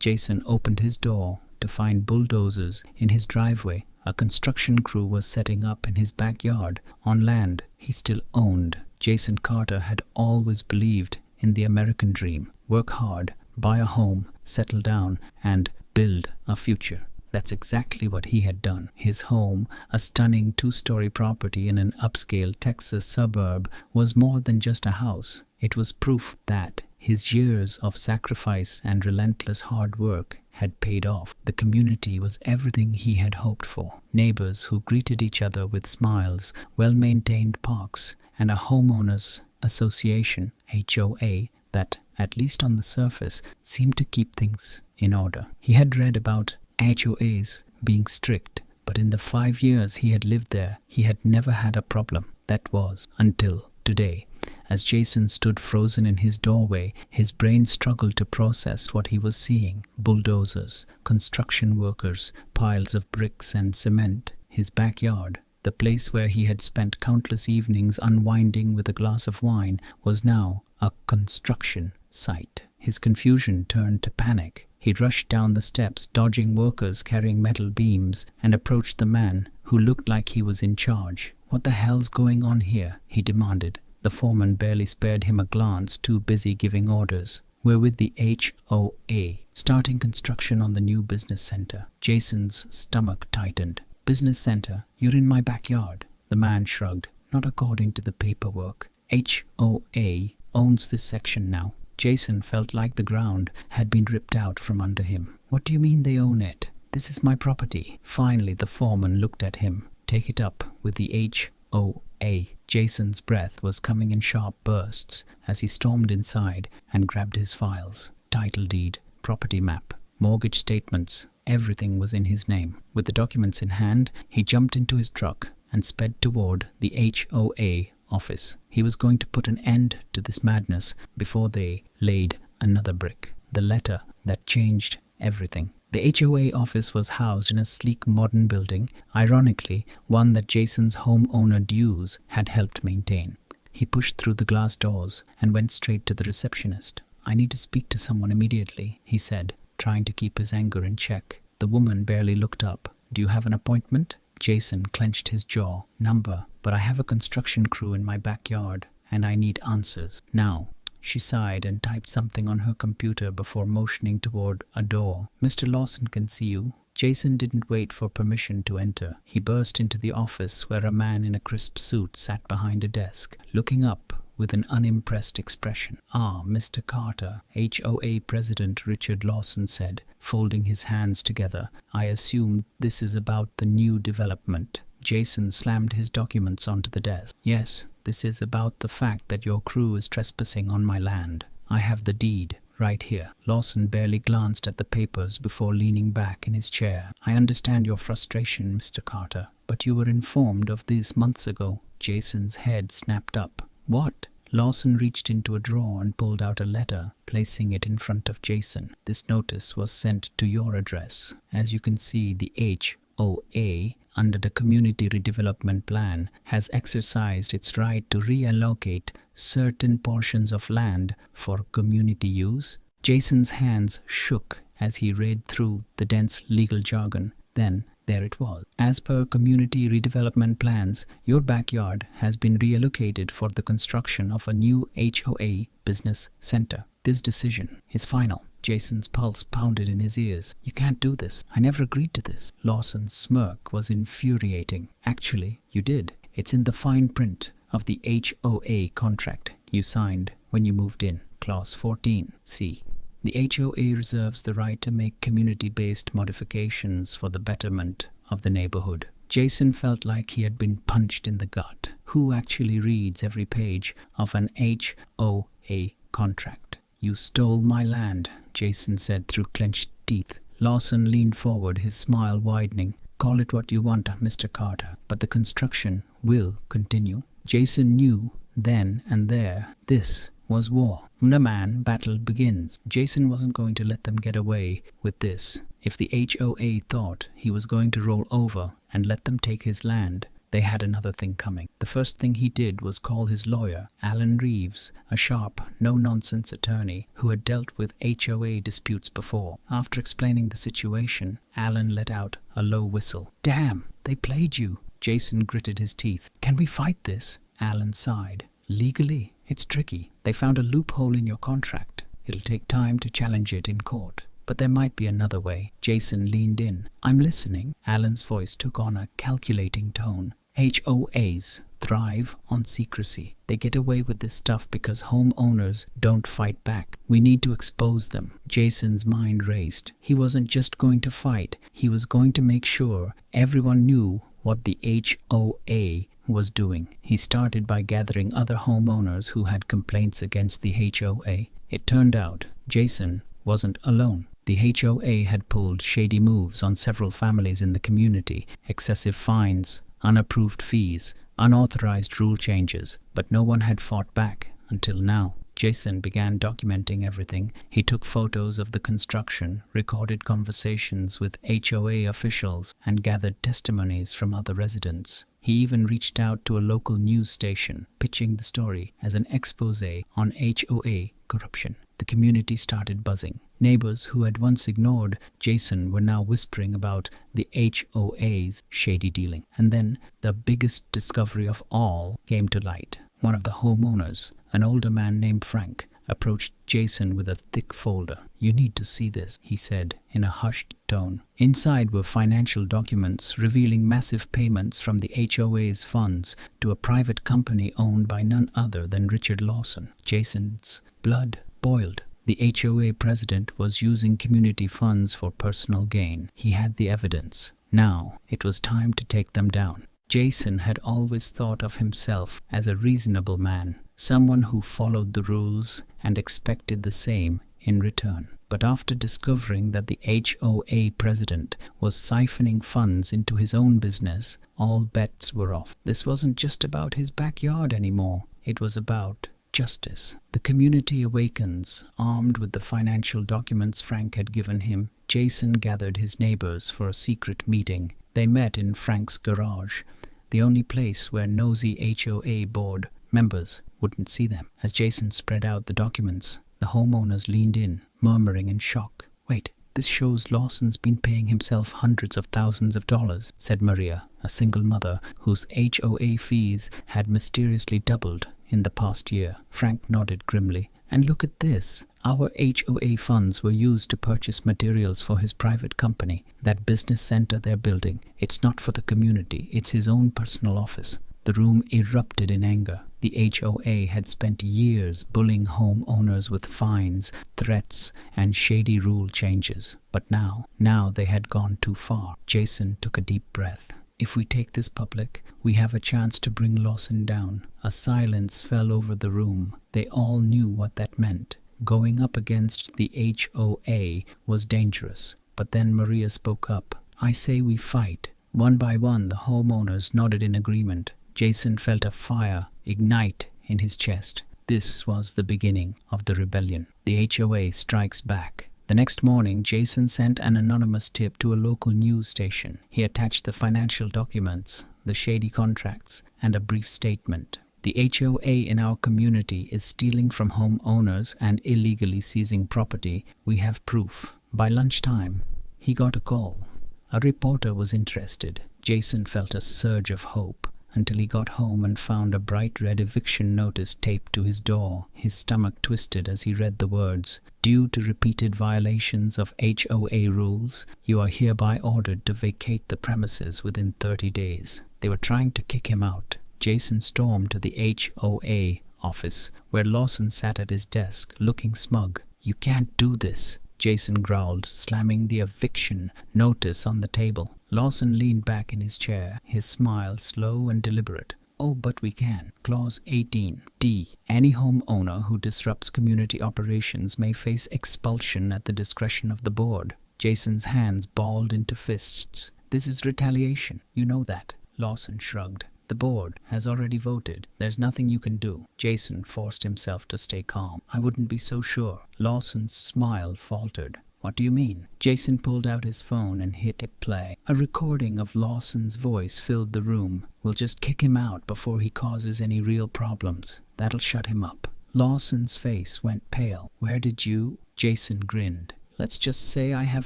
Jason opened his door to find bulldozers in his driveway. A construction crew was setting up in his backyard on land he still owned. Jason Carter had always believed in the American dream. Work hard, buy a home, settle down, and build a future. That's exactly what he had done. His home, a stunning 2-story property in an upscale Texas suburb, was more than just a house. It was proof that his years of sacrifice and relentless hard work had paid off. The community was everything he had hoped for. Neighbors who greeted each other with smiles, well-maintained parks, and a Homeowners Association, HOA, that, at least on the surface, seemed to keep things in order. He had read about HOAs being strict, but in the 5 years he had lived there, he had never had a problem. That was until today. As Jason stood frozen in his doorway, his brain struggled to process what he was seeing. Bulldozers, construction workers, piles of bricks and cement. His backyard, the place where he had spent countless evenings unwinding with a glass of wine, was now a construction site. His confusion turned to panic. He rushed down the steps, dodging workers carrying metal beams, and approached the man who looked like he was in charge. "What the hell's going on here?" he demanded. The foreman barely spared him a glance, too busy giving orders. "We're with the HOA, starting construction on the new business center." Jason's stomach tightened. "Business center? You're in my backyard." The man shrugged. "Not according to the paperwork. HOA owns this section now." Jason felt like the ground had been ripped out from under him. "What do you mean they own it? This is my property." Finally, the foreman looked at him. "Take it up with the HOA." Jason's breath was coming in sharp bursts as he stormed inside and grabbed his files. Title deed, property map, mortgage statements, everything was in his name. With the documents in hand, he jumped into his truck and sped toward the HOA office. He was going to put an end to this madness before they laid another brick. The letter that changed everything. The HOA office was housed in a sleek modern building, ironically one that Jason's homeowner dues had helped maintain. He pushed through the glass doors and went straight to the receptionist. "I need to speak to someone immediately," he said, trying to keep his anger in check. The woman barely looked up. "Do you have an appointment?" Jason clenched his jaw. "Number, but I have a construction crew in my backyard, and I need answers now." She sighed and typed something on her computer before motioning toward a door. "Mr. Lawson can see you." Jason didn't wait for permission to enter. He burst into the office where a man in a crisp suit sat behind a desk, looking up with an unimpressed expression. "Ah, Mr. Carter," HOA President Richard Lawson said, folding his hands together. "I assume this is about the new development." Jason slammed his documents onto the desk. "Yes, this is about the fact that your crew is trespassing on my land. I have the deed right here." Lawson barely glanced at the papers before leaning back in his chair. "I understand your frustration, Mr. Carter, but you were informed of this months ago." Jason's head snapped up. "What?" Lawson reached into a drawer and pulled out a letter, placing it in front of Jason. "This notice was sent to your address. As you can see, the HOA, under the Community Redevelopment Plan, has exercised its right to reallocate certain portions of land for community use." Jason's hands shook as he read through the dense legal jargon. Then, there it was. "As per Community Redevelopment Plans, your backyard has been reallocated for the construction of a new HOA business center. This decision is final." Jason's pulse pounded in his ears. "You can't do this. I never agreed to this." Lawson's smirk was infuriating. "Actually, you did. It's in the fine print of the HOA contract you signed when you moved in. Clause 14C. The HOA reserves the right to make community-based modifications for the betterment of the neighborhood." Jason felt like he had been punched in the gut. Who actually reads every page of an HOA contract? "You stole my land," Jason said through clenched teeth. Lawson leaned forward, his smile widening. "Call it what you want, Mr. Carter, but the construction will continue." Jason knew then and there this was war. The man battle begins. Jason wasn't going to let them get away with this. If the HOA thought he was going to roll over and let them take his land, they had another thing coming. The first thing he did was call his lawyer, Alan Reeves, a sharp, no-nonsense attorney who had dealt with HOA disputes before. After explaining the situation, Alan let out a low whistle. "Damn, they played you." Jason gritted his teeth. "Can we fight this?" Alan sighed. "Legally, it's tricky. They found a loophole in your contract. It'll take time to challenge it in court. But there might be another way." Jason leaned in. "I'm listening." Alan's voice took on a calculating tone. "HOAs thrive on secrecy. They get away with this stuff because homeowners don't fight back. We need to expose them." Jason's mind raced. He wasn't just going to fight. He was going to make sure everyone knew what the HOA was doing. He started by gathering other homeowners who had complaints against the HOA. It turned out Jason wasn't alone. The HOA had pulled shady moves on several families in the community: excessive fines, unapproved fees, unauthorized rule changes, but no one had fought back until now. Jason began documenting everything. He took photos of the construction, recorded conversations with HOA officials, and gathered testimonies from other residents. He even reached out to a local news station, pitching the story as an exposé on HOA corruption. The community started buzzing. Neighbors who had once ignored Jason were now whispering about the HOA's shady dealing. And then the biggest discovery of all came to light. One of the homeowners, an older man named Frank, approached Jason with a thick folder. "You need to see this," he said in a hushed tone. Inside were financial documents revealing massive payments from the HOA's funds to a private company owned by none other than Richard Lawson. Jason's blood boiled. The HOA president was using community funds for personal gain. He had the evidence. Now it was time to take them down. Jason had always thought of himself as a reasonable man, someone who followed the rules and expected the same in return. But after discovering that the HOA president was siphoning funds into his own business, all bets were off. This wasn't just about his backyard anymore. It was about justice. The community awakens. Armed with the financial documents Frank had given him, Jason gathered his neighbors for a secret meeting. They met in Frank's garage, the only place where nosy HOA board members wouldn't see them. As Jason spread out the documents, the homeowners leaned in, murmuring in shock. "Wait, this shows Lawson's been paying himself hundreds of thousands of dollars," said Maria, a single mother whose HOA fees had mysteriously doubled in the past year. Frank nodded grimly. "And look at this. Our HOA funds were used to purchase materials for his private company, that business center they're building. It's not for the community, it's his own personal office." The room erupted in anger. The HOA had spent years bullying homeowners with fines, threats, and shady rule changes. But now they had gone too far. Jason took a deep breath. "If we take this public, we have a chance to bring Lawson down." A silence fell over the room. They all knew what that meant. Going up against the HOA was dangerous. But then Maria spoke up. "I say we fight." One by one, the homeowners nodded in agreement. Jason felt a fire ignite in his chest. This was the beginning of the rebellion. The HOA strikes back. The next morning, Jason sent an anonymous tip to a local news station. He attached the financial documents, the shady contracts, and a brief statement. "The HOA in our community is stealing from homeowners and illegally seizing property. We have proof." By lunchtime, he got a call. A reporter was interested. Jason felt a surge of hope until he got home and found a bright red eviction notice taped to his door. His stomach twisted as he read the words, "Due to repeated violations of HOA rules, you are hereby ordered to vacate the premises within 30 days. They were trying to kick him out. Jason stormed to the HOA office, where Lawson sat at his desk, looking smug. "You can't do this," Jason growled, slamming the eviction notice on the table. Lawson leaned back in his chair, his smile slow and deliberate. "Oh, but we can. Clause 18D. Any homeowner who disrupts community operations may face expulsion at the discretion of the board." Jason's hands balled into fists. "This is retaliation. You know that." Lawson shrugged. "The board has already voted. There's nothing you can do." Jason forced himself to stay calm. "I wouldn't be so sure." Lawson's smile faltered. What do you mean? Jason pulled out his phone and hit play. A recording of Lawson's voice filled the room. We'll just kick him out before he causes any real problems. That'll shut him up. Lawson's face went pale. Where did you? Jason grinned. Let's just say I have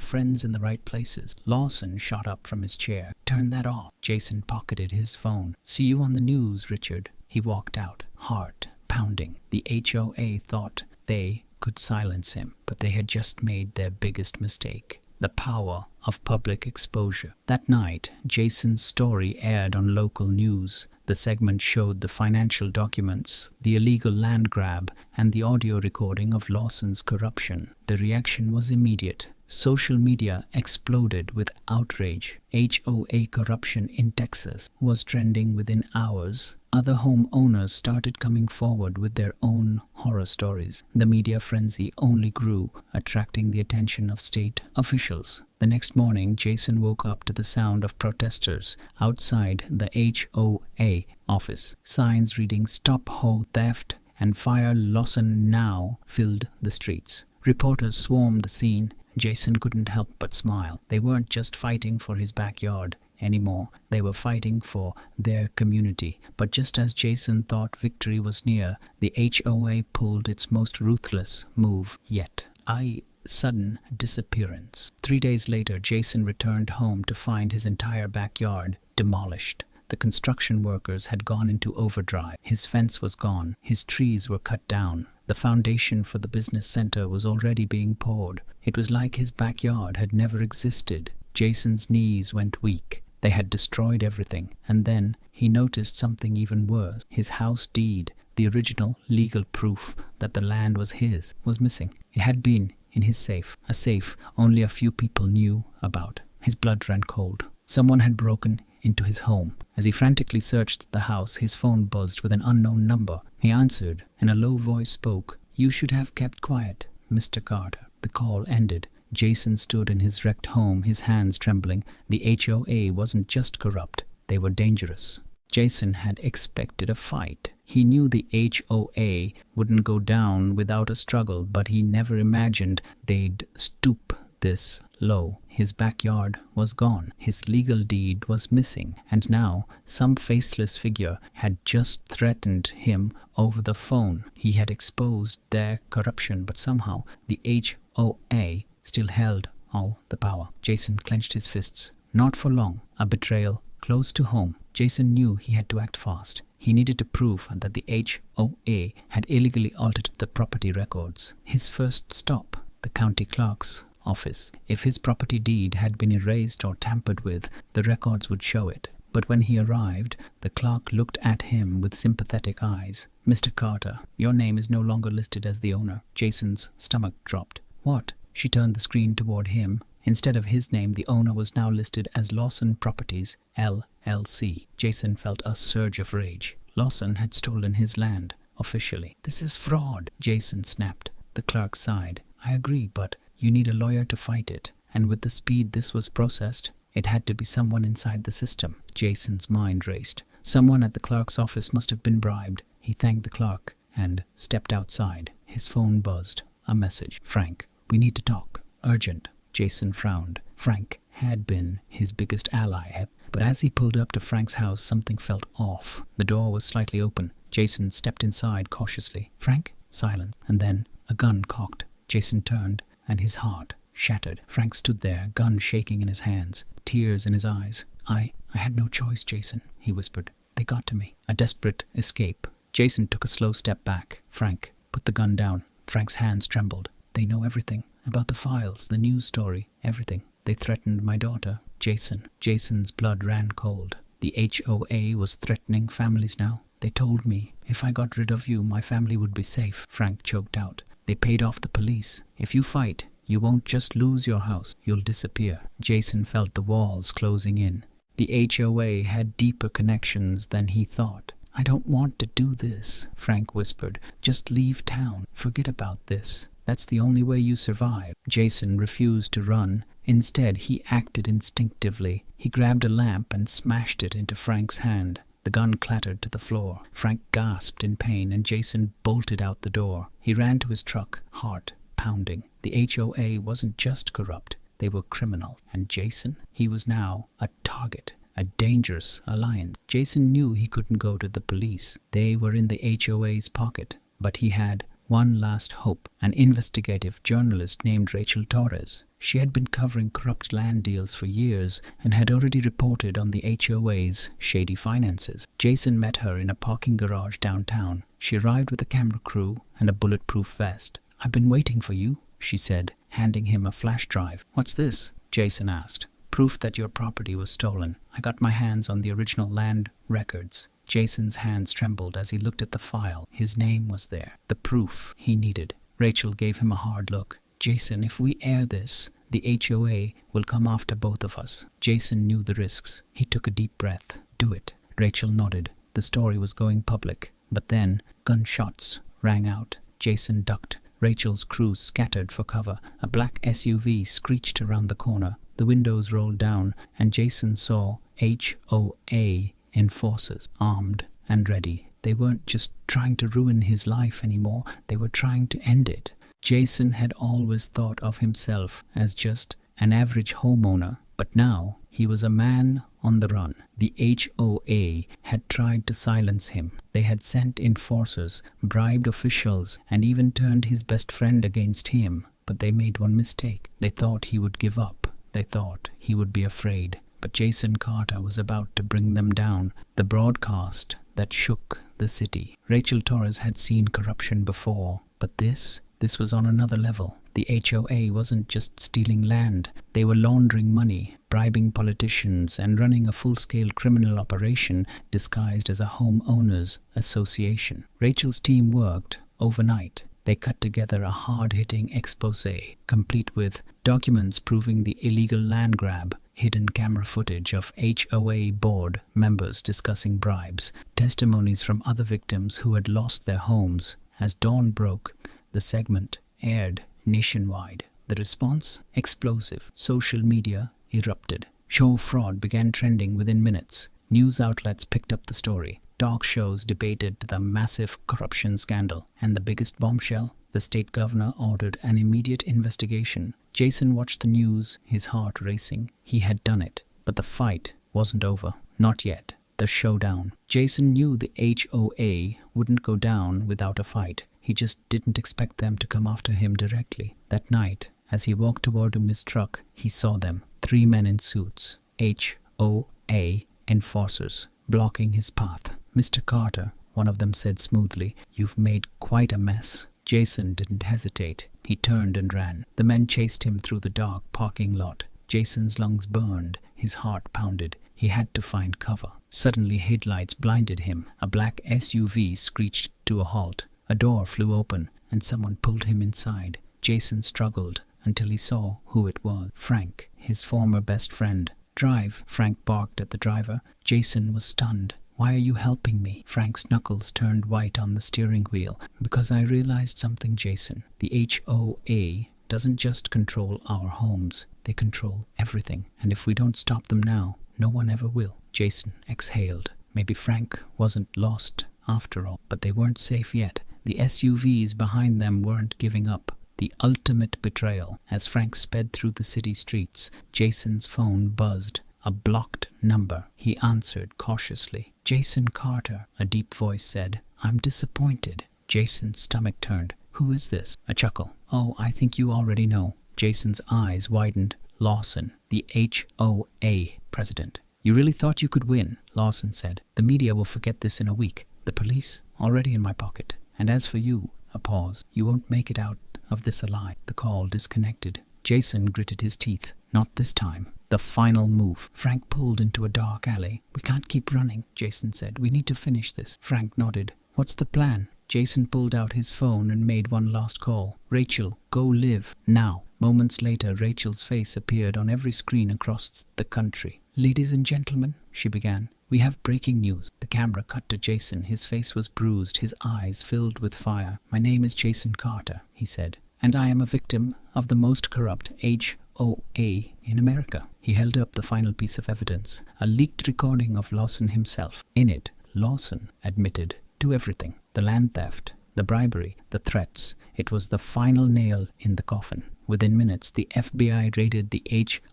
friends in the right places. Lawson shot up from his chair. Turn that off. Jason pocketed his phone. See you on the news, Richard. He walked out, heart pounding. The HOA thought they could silence him, but they had just made their biggest mistake. The power of public exposure. That night, Jason's story aired on local news. The segment showed the financial documents, the illegal land grab, and the audio recording of Lawson's corruption. The reaction was immediate. Social media exploded with outrage. HOA corruption in Texas was trending within hours. Other homeowners started coming forward with their own horror stories. The media frenzy only grew, attracting the attention of state officials. The next morning, Jason woke up to the sound of protesters outside the HOA office. Signs reading "Stop Ho Theft" and "Fire Lawson Now" filled the streets. Reporters swarmed the scene. Jason couldn't help but smile. They weren't just fighting for his backyard anymore. They were fighting for their community. But just as Jason thought victory was near, the HOA pulled its most ruthless move yet. A sudden disappearance. 3 days later, Jason returned home to find his entire backyard demolished. The construction workers had gone into overdrive. His fence was gone. His trees were cut down. The foundation for the business center was already being poured. It was like his backyard had never existed. Jason's knees went weak. They had destroyed everything. And then he noticed something even worse. His house deed, the original legal proof that the land was his, was missing. It had been in his safe, a safe only a few people knew about. His blood ran cold. Someone had broken into his home. As he frantically searched the house, his phone buzzed with an unknown number. He answered, and a low voice spoke. "You should have kept quiet, Mr. Carter." The call ended. Jason stood in his wrecked home, his hands trembling. The HOA wasn't just corrupt, they were dangerous. Jason had expected a fight. He knew the HOA wouldn't go down without a struggle, but he never imagined they'd stoop this low. His backyard was gone. His legal deed was missing. And now some faceless figure had just threatened him over the phone. He had exposed their corruption, but somehow the HOA still held all the power. Jason clenched his fists. Not for long. A betrayal close to home. Jason knew he had to act fast. He needed to prove that the HOA had illegally altered the property records. His first stop, the county clerk's office. If his property deed had been erased or tampered with, the records would show it. But when he arrived, the clerk looked at him with sympathetic eyes. "Mr. Carter, your name is no longer listed as the owner." Jason's stomach dropped. "What?" She turned the screen toward him. Instead of his name, the owner was now listed as Lawson Properties, LLC. Jason felt a surge of rage. Lawson had stolen his land, officially. "This is fraud," Jason snapped. The clerk sighed. "I agree, but you need a lawyer to fight it. And with the speed this was processed, it had to be someone inside the system." Jason's mind raced. Someone at the clerk's office must have been bribed. He thanked the clerk and stepped outside. His phone buzzed. A message. "Frank, we need to talk. Urgent." Jason frowned. Frank had been his biggest ally, but as he pulled up to Frank's house, something felt off. The door was slightly open. Jason stepped inside cautiously. "Frank?" Silence. And then a gun cocked. Jason turned, and his heart shattered. Frank stood there, gun shaking in his hands, tears in his eyes. I had no choice, Jason," he whispered. "They got to me." A desperate escape. Jason took a slow step back. "Frank, put the gun down." Frank's hands trembled. "They know everything. About the files, the news story, everything. They threatened my daughter." Jason's blood ran cold. The HOA was threatening families now. "They told me if I got rid of you, my family would be safe," Frank choked out. "They paid off the police. If you fight, you won't just lose your house, you'll disappear." Jason felt the walls closing in. The HOA had deeper connections than he thought. "I don't want to do this," Frank whispered. "Just leave town. Forget about this. That's the only way you survive." Jason refused to run. Instead, he acted instinctively. He grabbed a lamp and smashed it into Frank's hand. The gun clattered to the floor. Frank gasped in pain, and Jason bolted out the door. He ran to his truck, heart pounding. The HOA wasn't just corrupt, they were criminals. And Jason? He was now a target, a dangerous alliance. Jason knew he couldn't go to the police. They were in the HOA's pocket. But he had one last hope, an investigative journalist named Rachel Torres. She had been covering corrupt land deals for years and had already reported on the HOA's shady finances. Jason met her in a parking garage downtown. She arrived with a camera crew and a bulletproof vest. "I've been waiting for you," she said, handing him a flash drive. "What's this?" Jason asked. "Proof that your property was stolen. I got my hands on the original land records." Jason's hands trembled as he looked at the file. His name was there, the proof he needed. Rachel gave him a hard look. "Jason, if we air this, the HOA will come after both of us." Jason knew the risks. He took a deep breath. "Do it." Rachel nodded. The story was going public. But then gunshots rang out. Jason ducked. Rachel's crew scattered for cover. A black SUV screeched around the corner. The windows rolled down, and Jason saw HOA enforcers, armed and ready. They weren't just trying to ruin his life anymore, they were trying to end it. Jason had always thought of himself as just an average homeowner, but now he was a man on the run. The HOA had tried to silence him. They had sent enforcers, bribed officials, and even turned his best friend against him. But they made one mistake. They thought he would give up. They thought he would be afraid. But Jason Carter was about to bring them down, the broadcast that shook the city. Rachel Torres had seen corruption before, but this was on another level. The HOA wasn't just stealing land. They were laundering money, bribing politicians, and running a full-scale criminal operation disguised as a Homeowners Association. Rachel's team worked overnight. They cut together a hard-hitting exposé, complete with documents proving the illegal land grab, hidden camera footage of HOA board members discussing bribes, testimonies from other victims who had lost their homes. As dawn broke, the segment aired nationwide. The response? Explosive. Social media erupted. Show fraud began trending within minutes. News outlets picked up the story. Talk shows debated the massive corruption scandal. And the biggest bombshell? The state governor ordered an immediate investigation. Jason watched the news, his heart racing. He had done it. But the fight wasn't over. Not yet. The showdown. Jason knew the HOA wouldn't go down without a fight. He just didn't expect them to come after him directly. That night, as he walked toward his truck, he saw them. 3 men in suits. HOA enforcers, blocking his path. "Mr. Carter," one of them said smoothly, "you've made quite a mess." Jason didn't hesitate. He turned and ran. The men chased him through the dark parking lot. Jason's lungs burned. His heart pounded. He had to find cover. Suddenly, headlights blinded him. A black SUV screeched to a halt. A door flew open, and someone pulled him inside. Jason struggled until he saw who it was. Frank, his former best friend. "Drive," Frank barked at the driver. Jason was stunned. "Why are you helping me?" Frank's knuckles turned white on the steering wheel. "Because I realized something, Jason. The HOA doesn't just control our homes. They control everything. And if we don't stop them now, no one ever will." Jason exhaled. Maybe Frank wasn't lost after all, but they weren't safe yet. The SUVs behind them weren't giving up. The ultimate betrayal. As Frank sped through the city streets, Jason's phone buzzed. A blocked number. He answered cautiously. "Jason Carter," a deep voice said. "I'm disappointed." Jason's stomach turned. "Who is this?" A chuckle. "Oh, I think you already know." Jason's eyes widened. "Lawson, the HOA president." "You really thought you could win," Lawson said. "The media will forget this in a week. The police, already in my pocket. And as for you," a pause, "you won't make it out of this alive." The call disconnected. Jason gritted his teeth. Not this time. The final move. Frank pulled into a dark alley. "We can't keep running," Jason said. "We need to finish this." Frank nodded. "What's the plan?" Jason pulled out his phone and made one last call. "Rachel, go live. Now." Moments later, Rachel's face appeared on every screen across the country. "Ladies and gentlemen," she began, "we have breaking news." The camera cut to Jason. His face was bruised, his eyes filled with fire. "My name is Jason Carter," he said, "and I am a victim of the most corrupt HOA in America." He held up the final piece of evidence, a leaked recording of Lawson himself. In it, Lawson admitted to everything: the land theft, The bribery, the threats, it was the final nail in the coffin. Within minutes, the FBI raided the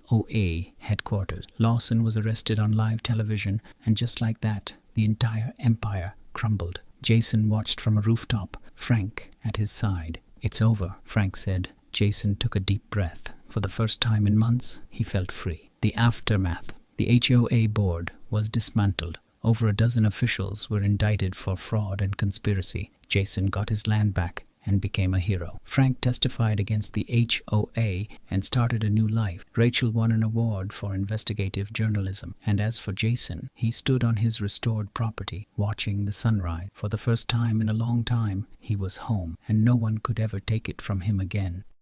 HOA headquarters. Lawson was arrested on live television, and just like that, the entire empire crumbled. Jason watched from a rooftop, Frank at his side. "It's over," Frank said. Jason took a deep breath. For the first time in months, he felt free. The aftermath. The HOA board was dismantled. Over a dozen officials were indicted for fraud and conspiracy. Jason got his land back and became a hero. Frank testified against the HOA and started a new life. Rachel won an award for investigative journalism. And as for Jason, he stood on his restored property, watching the sunrise. For the first time in a long time, he was home, and no one could ever take it from him again.